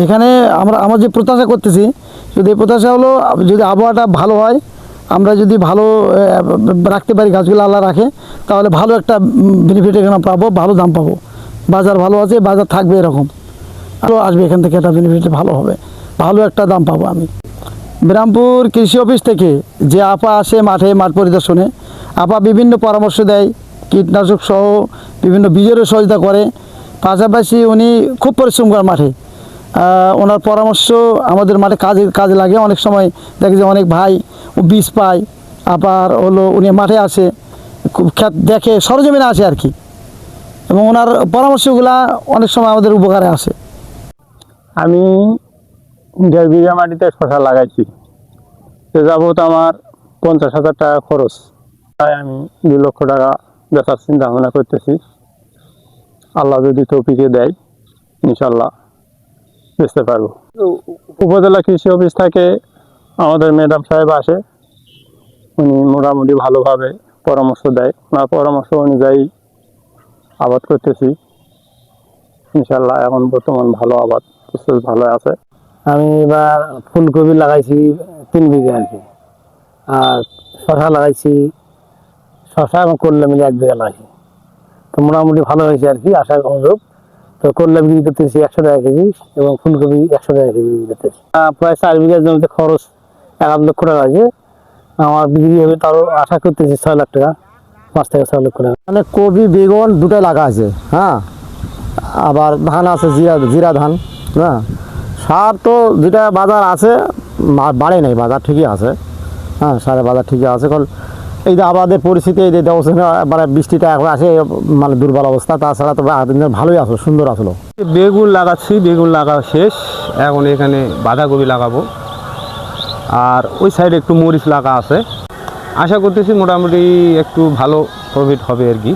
এখানে আমরা যে প্রত্যাশা করতেছি, যদি এই প্রত্যাশা হলো যদি আবহাওয়াটা ভালো হয়, আমরা যদি ভালো রাখতে পারি, গাছগুলো আল্লাহ রাখে, তাহলে ভালো একটা বেনিফিট এখানে পাবো, ভালো দাম পাবো। বাজার ভালো আছে, বাজার থাকবে এরকম, আরও আসবে এখান থেকে, একটা বেনিফিট ভালো হবে, ভালো একটা দাম পাবো আমি। বিরামপুর কৃষি অফিস থেকে যে আপা আসে মাঠ পরিদর্শনে, আপা বিভিন্ন পরামর্শ দেয়, কীটনাশক সহ বিভিন্ন বীজেরও সহযোগিতা করে। পাশাপাশি উনি খুব পরিশ্রম করেন মাঠে, ওনার পরামর্শ আমাদের মাঠে কাজে লাগে। অনেক সময় দেখে যে অনেক ভাই বীজ পায়, আবার হলো উনি মাঠে আসে, খুব ক্ষেত দেখে, সরজমিনে আসে আর কি, এবং ওনার পরামর্শগুলা অনেক সময় আমাদের উপকারে আসে। আমি 1.5 বিঘা মাটিতে শশা লাগাইছি, সে যাবত আমার 50,000 টাকা খরচ, তাই আমি 2 লক্ষ টাকা বেচার চিন্তা ভাবনা করতেছি। আল্লাহ যদি তৌফিকে দেয়, ইনশাল্লাহ বেচতে পারবো। উপজেলা কৃষি অফিস থেকে আমাদের ম্যাডাম সাহেব আসে, উনি মোটামুটি ভালোভাবে পরামর্শ দেয়, ওনার পরামর্শ অনুযায়ী আবাদ করতেছি। ইনশাল্লাহ এখন বর্তমান ভালো আবাদ, ফসল ভালো আছে। আমি এবার ফুলকপি লাগাইছি 3 বিঘা আর কি, আর শশা লাগাইছি, শশা এবং করলা মিলে 1 বিঘা লাগাইছি। তো মোটামুটি ভালো হয়েছে আর কি, আশার অনুরূপ। তো করলা বিক্রি করতেছি 100 টাকা কেজি, এবং ফুলকপি 100 টাকা কেজি বিক্রি করতেছি। প্রায় 4 বিঘা জমিতে খরচ 1 লক্ষ টাকা আছে। আমার বিক্রি হবে তারও আশা করতেছি 6 লাখ টাকা, 5 থেকে 6 লক্ষ টাকা। মানে কপি বেগুন দুটাই লাগা আছে, হ্যাঁ। আবার ধান আছে, জিরা ধান, হ্যাঁ। সার তো যেটা বাজার আছে, বাড়ে নাই, বাজার ঠিকই আছে, হ্যাঁ, সারের বাজার ঠিকই আছে। কারণ এই যে আমাদের পরিস্থিতি, এই যে দেওয়া মানে বৃষ্টিটা এখন আসে, মানে দুর্বল অবস্থা। তাছাড়া তো আগের দিন ভালোই আসলো, সুন্দর আসলো। বেগুন লাগাচ্ছি, বেগুন লাগা শেষ, এখন এখানে বাঁধাকপি লাগাবো, আর ওই সাইডে একটু মরিচ লাগা আছে। আশা করতেছি মোটামুটি একটু ভালো প্রফিট হবে আর কি।